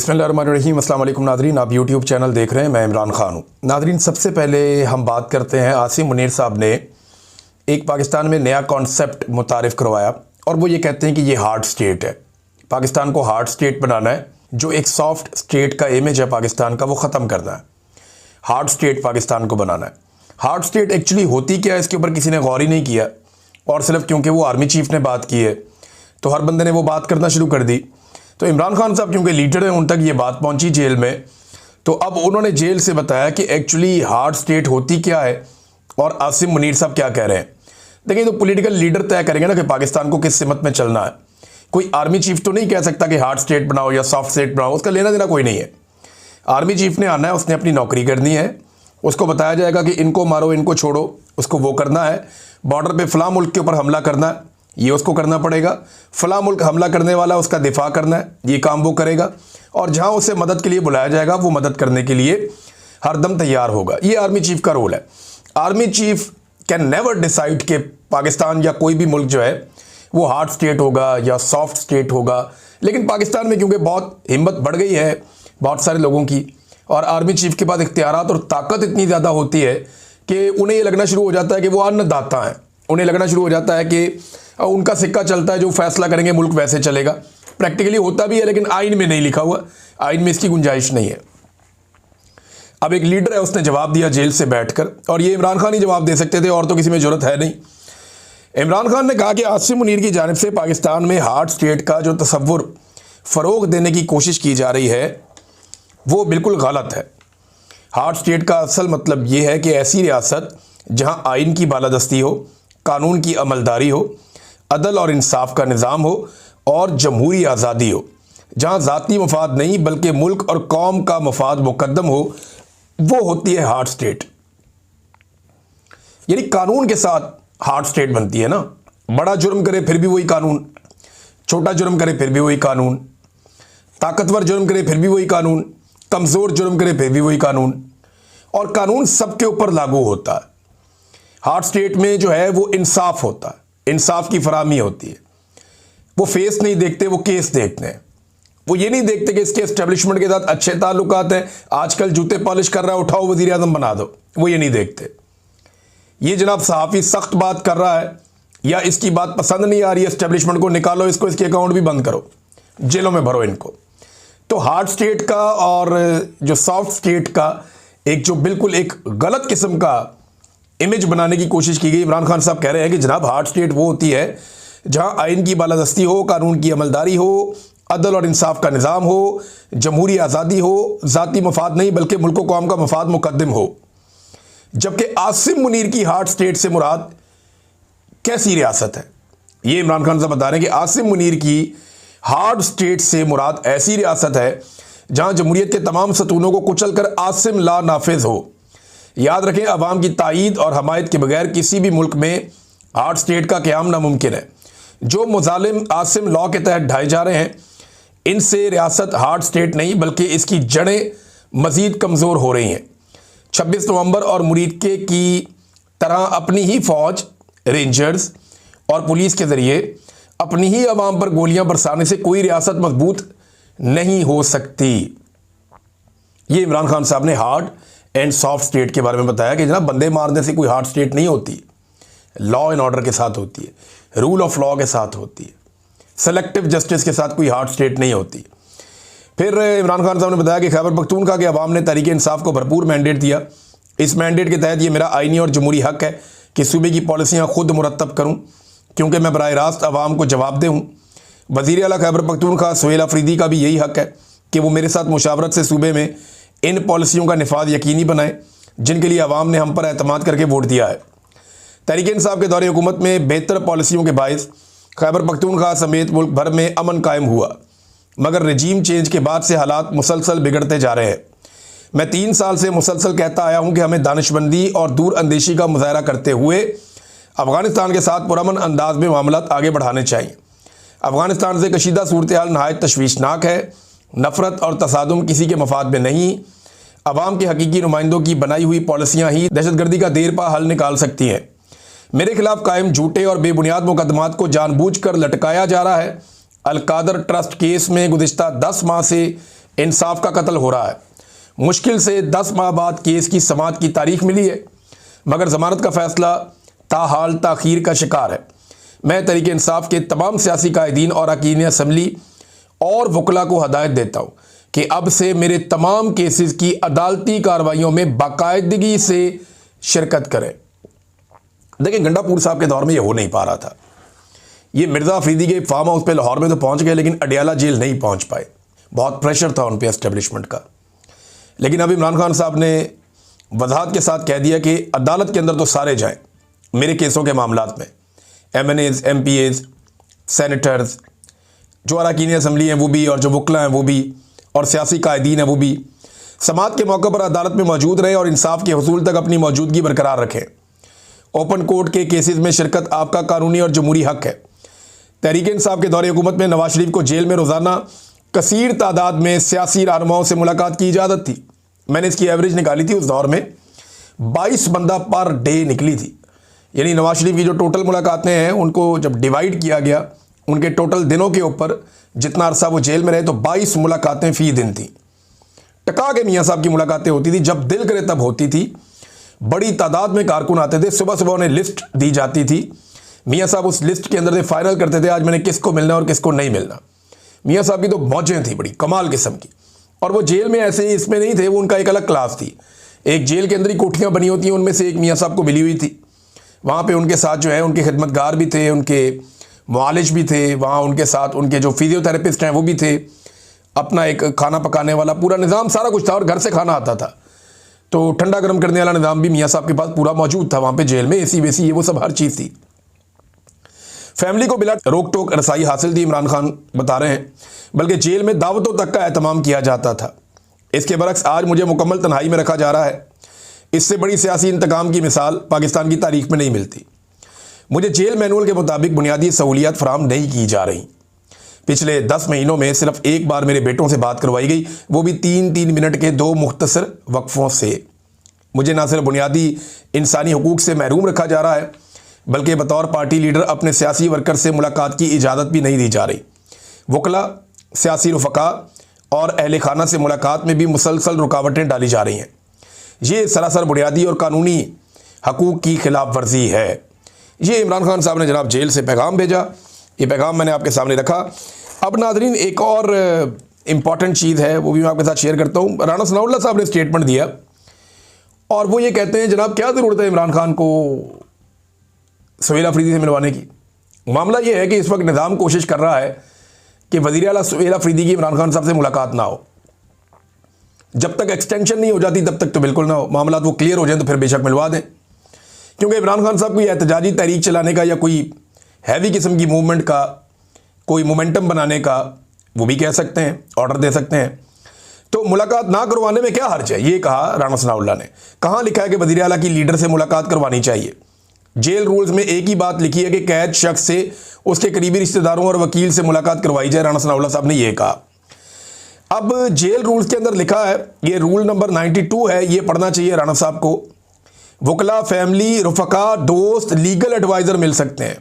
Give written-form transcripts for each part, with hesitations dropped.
बिस्मिल्लाहिर्रहमानिर्रहीम। अस्सलाम वालेकुम नादरीन, आप यूट्यूब चैनल देख रहे हैं। मैं इमरान खान हूँ। नादरीन, सबसे पहले हम बात करते हैं, आसिम मुनीर साहब ने एक पाकिस्तान में नया कॉन्सेप्ट मुतारिफ़ करवाया और वो ये कहते हैं कि ये हार्ड स्टेट है। पाकिस्तान को हार्ड स्टेट बनाना है। जो एक सॉफ्ट स्टेट का इमेज है पाकिस्तान का, वो ख़त्म करना है। हार्ड स्टेट पाकिस्तान को बनाना है। हार्ड स्टेट एक्चुअली होती क्या है, इसके ऊपर किसी ने गौर ही नहीं किया और सिर्फ क्योंकि वो आर्मी चीफ ने बात की है तो हर बंदे ने वो बात करना शुरू कर दी। तो इमरान खान साहब क्योंकि लीडर हैं, उन तक ये बात पहुंची जेल में, तो अब उन्होंने जेल से बताया कि एक्चुअली हार्ड स्टेट होती क्या है और आसिम मुनीर साहब क्या कह रहे हैं। देखिए, तो पॉलिटिकल लीडर तय करेंगे ना कि पाकिस्तान को किस सिमत में चलना है। कोई आर्मी चीफ तो नहीं कह सकता कि हार्ड स्टेट बनाओ या सॉफ्ट स्टेट बनाओ, उसका लेना देना कोई नहीं है। आर्मी चीफ ने आना है, उसने अपनी नौकरी करनी है, उसको बताया जाएगा कि इनको मारो इनको छोड़ो, उसको वो करना है। बॉर्डर पे फलां मुल्क के ऊपर हमला करना है, ये उसको करना पड़ेगा। फलां मुल्क हमला करने वाला, उसका दिफा करना है, ये काम वो करेगा। और जहां उसे मदद के लिए बुलाया जाएगा, वो मदद करने के लिए हरदम तैयार होगा। ये आर्मी चीफ का रोल है। Army chief can never decide कि पाकिस्तान या कोई भी मुल्क जो है वो हार्ड स्टेट होगा या सॉफ्ट स्टेट होगा। लेकिन पाकिस्तान में क्योंकि बहुत हिम्मत बढ़ गई है बहुत सारे लोगों की, और आर्मी चीफ के पास इख्तियारात और ताकत इतनी ज़्यादा होती है कि उन्हें ये लगना शुरू हो जाता है कि वो अन्नदाता हैं। उन्हें लगना शुरू हो जाता है कि उनका सिक्का चलता है, जो फैसला करेंगे मुल्क वैसे चलेगा। प्रैक्टिकली होता भी है, लेकिन आइन में नहीं लिखा हुआ, आइन में इसकी गुंजाइश नहीं है। अब एक लीडर है, उसने जवाब दिया जेल से बैठकर, और ये इमरान खान ही जवाब दे सकते थे और तो किसी में जरूरत है नहीं। इमरान खान ने कहा कि आसिम मुनीर की जानिब से पाकिस्तान में हार्ड स्टेट का जो तसव्वुर फ़रोग देने की कोशिश की जा रही है वो बिल्कुल गलत है। हार्ड स्टेट का असल मतलब ये है कि ऐसी रियासत जहाँ आइन की बालादस्ती हो, कानून की अमलदारी हो, अदल और इंसाफ का निज़ाम हो और जमहूरी आज़ादी हो, जहाँ ज़ाती मफाद नहीं बल्कि मुल्क और कौम का मफाद मुकद्दम हो, वो होती है हार्ड स्टेट। यानी कानून के साथ हार्ड स्टेट बनती है ना। बड़ा जुर्म करे फिर भी वही कानून, छोटा जुर्म करे फिर भी वही कानून, ताकतवर जुर्म करे फिर भी वही कानून, कमज़ोर जुर्म करे फिर भी वही कानून, और कानून सबके ऊपर लागू होता है। हार्ड स्टेट में जो है वो इंसाफ होता है, इंसाफ की फराहमी होती है। वो फेस नहीं देखते, वो केस देखते हैं। वो ये नहीं देखते कि इसके एस्टेब्लिशमेंट के साथ अच्छे ताल्लुकात हैं, आजकल जूते पॉलिश कर रहा है, उठाओ वज़ीर आज़म बना दो, वो ये नहीं देखते। ये जनाब सहाफ़ी सख्त बात कर रहा है या इसकी बात पसंद नहीं आ रही है एस्टेब्लिशमेंट को, निकालो इसको, इसके अकाउंट भी बंद करो, जेलों में भरो इनको। तो हार्ड स्टेट का और जो सॉफ्ट स्टेट का एक जो बिल्कुल एक गलत किस्म का इमेज बनाने की कोशिश की गई। इमरान खान साहब कह रहे हैं कि जनाब हार्ड स्टेट वो होती है जहां आइन की बालादस्ती हो, कानून की अमलदारी हो, अदल और इंसाफ का निज़ाम हो, जमहूरी आज़ादी हो, ज़ाती मफाद नहीं बल्कि मुल्क कौम का मफाद मुकद्दम हो। जबकि आसिम मुनीर की हार्ड स्टेट से मुराद कैसी रियासत है, ये इमरान खान साहब बता रहे हैं कि आसिम मुनीर की हार्ड स्टेट से मुराद ऐसी रियासत है जहां जमहूरियत के तमाम सतूनों को कुचल कर आसिम ला नाफिज हो। याद रखें, अवाम की ताईद और हमायत के बगैर किसी भी मुल्क में हार्ड स्टेट का क़याम नामुमकिन है। जो मुजालिम आसिम लॉ के तहत ढाए जा रहे हैं, इनसे रियासत हार्ड स्टेट नहीं बल्कि इसकी जड़ें मज़ीद कमज़ोर हो रही हैं। 26 नवंबर और मुरीदके की तरह अपनी ही फ़ौज, रेंजर्स और पुलिस के ज़रिए अपनी ही अवाम पर गोलियां बरसाने से कोई रियासत मजबूत नहीं हो सकती। ये इमरान खान साहब ने हार्ड एंड सॉफ्ट स्टेट के बारे में बताया कि जनाब बंदे मारने से कोई हार्ड स्टेट नहीं होती, लॉ एंड ऑर्डर के साथ होती है, रूल ऑफ लॉ के साथ होती है, सेलेक्टिव जस्टिस के साथ कोई हार्ड स्टेट नहीं होती। फिर इमरान खान साहब ने बताया कि खैबर पख्तूनख्वा के अवाम ने तहरीक इंसाफ को भरपूर मैंडेट दिया। इस मैंडेट के तहत ये मेरा आइनी और जमहूरी हक है कि सूबे की पॉलिसियाँ खुद मुरतब करूँ, क्योंकि मैं बराह रास्त अवाम को जवाबदेह हूँ। वज़ीर आला खैबर पख्तूनख्वा सुहेल अफरीदी का भी यही हक है कि वो मेरे साथ मुशावरत से सूबे में इन पॉलिसियों का निफाज यकीनी बनाएं जिनके लिए अवाम ने हम पर एतमाद करके वोट दिया है। तहरीक इंसाफ के दौरे हुकूमत में बेहतर पॉलिसियों के बायस खैबर पख्तूनख्वा समेत मुल्क भर में अमन कायम हुआ, मगर रजीम चेंज के बाद से हालात मुसलसल बिगड़ते जा रहे हैं। मैं 3 साल से मुसलसल कहता आया हूँ कि हमें दानिशमंदी और दूर अंदेशी का मुजाहरा करते हुए अफ़गानिस्तान के साथ पुरअमन अंदाज में मामलात आगे बढ़ाने चाहिए। अफ़गानिस्तान से कशीदा सूरत हाल नहायत तशवीशनाक है। नफ़रत और तसादुम किसी के मफाद में नहीं। अवाम के हकीकी नुमाइंदों की बनाई हुई पॉलिसियाँ ही दहशतगर्दी का देर पा हल निकाल सकती हैं। मेरे खिलाफ कायम झूठे और बेबुनियाद मुकदमात को जानबूझकर लटकाया जा रहा है। अलकादर ट्रस्ट केस में गुज़िश्ता 10 माह से इंसाफ का कत्ल हो रहा है। मुश्किल से 10 माह बाद केस की समाअत की तारीख मिली है, मगर जमानत का फैसला ताहाल ताखीर का शिकार है। मैं तरीके इंसाफ के तमाम सियासी कायदीन और अरकान असम्बली और वकला को हदायत देता हूँ कि अब से मेरे तमाम केसेस की अदालती कार्रवाइयों में बाकायदगी से शिरकत करें। देखिए, गंडापुर साहब के दौर में ये हो नहीं पा रहा था। ये मिर्ज़ा अफरीदी के फार्म हाउस पे लाहौर में तो पहुंच गए, लेकिन अडियाला जेल नहीं पहुंच पाए। बहुत प्रेशर था उन पे एस्टेब्लिशमेंट का। लेकिन अब इमरान खान साहब ने वजाहत के साथ कह दिया कि अदालत के अंदर तो सारे जाएं मेरे केसों के मामलात में, MNAs, MPAs, सेनेटर्स, जो अरकान असम्बली हैं वो भी, और जो वकला हैं वो भी, और सियासी कायदीन हैं वो भी, समाअत के मौके पर अदालत में मौजूद रहें और इंसाफ के हसूल तक अपनी मौजूदगी बरकरार रखें। ओपन कोर्ट के केसेस में शिरकत आपका कानूनी और जमहूरी हक है। तहरीक इंसाफ के दौरे हुकूमत में नवाज शरीफ को जेल में रोज़ाना कसीर तादाद में सियासी रहनुमाओं से मुलाकात की इजाज़त थी। मैंने इसकी एवरेज निकाली थी, उस दौर में 22 बंदा पर डे निकली थी। यानी नवाज शरीफ की जो टोटल मुलाकातें हैं उनको जब डिवाइड किया गया उनके टोटल दिनों के ऊपर, जितना अरसा वो जेल में रहे, तो 22 मुलाकातें फ़ी दिन थी। टका के मियाँ साहब की मुलाकातें होती थी, जब दिल करे तब होती थी। बड़ी तादाद में कारकुन आते थे, सुबह सुबह उन्हें लिस्ट दी जाती थी। मियाँ साहब उस लिस्ट के अंदर से फाइनल करते थे आज मैंने किसको मिलना और किसको नहीं मिलना। मियाँ साहब की तो मौजें थी बड़ी कमाल किस्म की। और वो जेल में ऐसे ही इसमें नहीं थे, वो उनका एक अलग क्लास थी। एक जेल के अंदर ही कोठियाँ बनी होती हैं, उनमें से एक मियाँ साहब को मिली हुई थी। वहाँ पे उनके साथ जो है उनके खिदमतगार भी थे, उनके मुआलिज भी थे, वहाँ उनके साथ उनके जो फिजियोथेरेपिस्ट हैं वो भी थे, अपना एक खाना पकाने वाला पूरा निज़ाम सारा कुछ था, और घर से खाना आता था। तो ठंडा गर्म करने वाला निज़ाम भी मियाँ साहब के पास पूरा मौजूद था। वहाँ पे जेल में AC वेसी ये वो सब हर चीज़ थी। फैमिली को बिला रोक टोक रसाई हासिल थी, इमरान खान बता रहे हैं, बल्कि जेल में दावतों तक का एहतमाम किया जाता था। इसके बरक्स आज मुझे मुकम्मल तन्हाई में रखा जा रहा है। इससे बड़ी सियासी इंतकाम की मिसाल पाकिस्तान की तारीख में नहीं मिलती। मुझे जेल मैनुअल के मुताबिक बुनियादी सहूलियात फराहम नहीं की जा रही। पिछले 10 महीनों में सिर्फ एक बार मेरे बेटों से बात करवाई गई, वो भी 3-3 मिनट के 2 मुख्तसर वक्फों से। मुझे ना सिर्फ बुनियादी इंसानी हुकूक से महरूम रखा जा रहा है, बल्कि बतौर पार्टी लीडर अपने सियासी वर्कर से मुलाकात की इजाज़त भी नहीं दी जा रही। वकला, सियासी रफ़का और अहले खाना से मुलाकात में भी मुसलसल रुकावटें डाली जा रही हैं। ये सरासर बुनियादी और कानूनी हकूक़ की खिलाफ वर्जी है। ये इमरान खान साहब ने जनाब जेल से पैगाम भेजा। ये पैगाम मैंने आपके सामने रखा। अब नाज़रीन, एक और इम्पॉर्टेंट चीज़ है, वो भी मैं आपके साथ शेयर करता हूँ। राना सनाउल्लाह साहब ने स्टेटमेंट दिया और वो ये कहते हैं, जनाब क्या ज़रूरत है इमरान खान को सुहेल अफरीदी से मिलवाने की। मामला ये है कि इस वक्त निज़ाम कोशिश कर रहा है कि वज़ीर आला सुहेल अफरीदी की इमरान खान साहब से मुलाकात ना हो। जब तक एक्सटेंशन नहीं हो जाती तब तक तो बिल्कुल ना हो। मामला वो क्लियर हो जाए तो फिर बेशक मिलवा दें, क्योंकि इमरान खान साहब को यह एहतजाजी तहरीक चलाने का या कोई हैवी किस्म की मूवमेंट का, कोई मोमेंटम बनाने का, वो भी कह सकते हैं, ऑर्डर दे सकते हैं। तो मुलाकात ना करवाने में क्या हर्ज है, ये कहा राना सनाउल्लाह ने। कहाँ लिखा है कि वज़ीर आला की लीडर से मुलाकात करवानी चाहिए? जेल रूल्स में एक ही बात लिखी है कि कैद शख्स से उसके करीबी रिश्तेदारों और वकील से मुलाकात करवाई जाए। राना सनाउल्लाह साहब ने यह कहा। अब जेल रूल्स के अंदर लिखा है, ये रूल नंबर 92 है, ये पढ़ना चाहिए राना साहब को। वकला, फैमिली, रफ़का, दोस्त, लीगल एडवाइज़र मिल सकते हैं।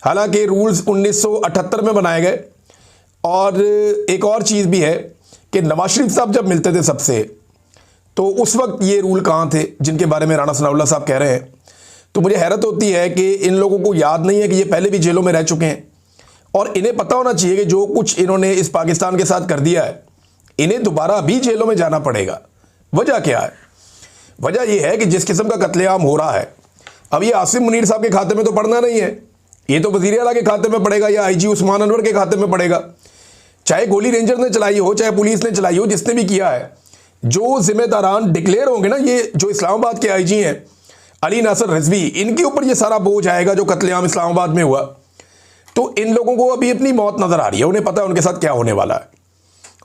हालांकि रूल्स 1978 में बनाए गए। और एक और चीज़ भी है कि नवाज शरीफ साहब जब मिलते थे सबसे, तो उस वक्त ये रूल कहाँ थे जिनके बारे में राना सनाउल्लाह साहब कह रहे हैं। तो मुझे हैरत होती है कि इन लोगों को याद नहीं है कि ये पहले भी जेलों में रह चुके हैं, और इन्हें पता होना चाहिए कि जो कुछ इन्होंने इस पाकिस्तान के साथ कर दिया है, इन्हें दोबारा भी जेलों में जाना पड़ेगा। वजह क्या है? वजह यह है कि जिस किस्म का कत्लेआम हो रहा है, अब ये आसिम मुनीर साहब के खाते में तो पड़ना नहीं है, ये तो वज़ीर आला के खाते में पड़ेगा या IG उस्मान अनवर के खाते में पड़ेगा। चाहे गोली रेंजर ने चलाई हो, चाहे पुलिस ने चलाई हो, जिसने भी किया है, जो जिम्मेदारान डिक्लेयर होंगे ना, ये जो इस्लामाबाद के IG हैं अली नासर रिजवी, इनके ऊपर ये सारा बोझ आएगा जो कत्लेआम इस्लामाबाद में हुआ। तो इन लोगों को अभी अपनी मौत नज़र आ रही है, उन्हें पता है उनके साथ क्या होने वाला है।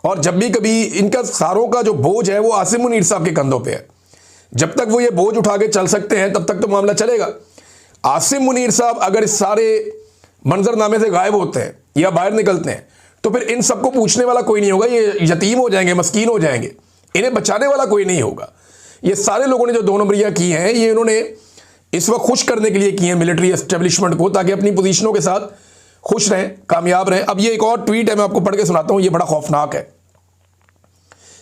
और जब भी कभी इनका सारों का जो बोझ है वो आसिम मुनीर साहब के कंधों पे है। जब तक वो ये बोझ उठा के चल सकते हैं तब तक तो मामला चलेगा। आसिम मुनीर साहब अगर इस सारे मंजरनामे से गायब होते हैं या बाहर निकलते हैं तो फिर इन सबको पूछने वाला कोई नहीं होगा। ये यतीम हो जाएंगे, मस्कीन हो जाएंगे, इन्हें बचाने वाला कोई नहीं होगा। ये सारे लोगों ने जो 2 नंबरियाँ की हैं, ये इन्होंने इस वक्त खुश करने के लिए की हैं मिलिट्री एस्टेब्लिशमेंट को, ताकि अपनी पोजीशनों के साथ खुश रहें, कामयाब रहें। अब ये एक और ट्वीट है, मैं आपको पढ़ के सुनाता हूँ, ये बड़ा खौफनाक है।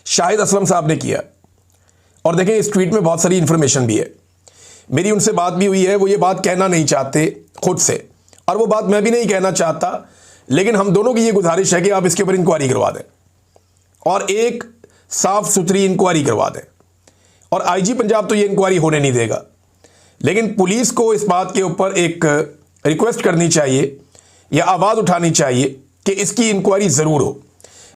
शाहिद असलम साहब ने किया। और देखें इस ट्वीट में बहुत सारी इंफॉर्मेशन भी है। मेरी उनसे बात भी हुई है, वो ये बात कहना नहीं चाहते खुद से, और वो बात मैं भी नहीं कहना चाहता, लेकिन हम दोनों की ये गुजारिश है कि आप इसके ऊपर इंक्वायरी करवा दें और एक साफ सुथरी इंक्वायरी करवा दें। और आईजी पंजाब तो ये इंक्वायरी होने नहीं देगा, लेकिन पुलिस को इस बात के ऊपर एक रिक्वेस्ट करनी चाहिए या आवाज़ उठानी चाहिए कि इसकी इंक्वायरी ज़रूर हो।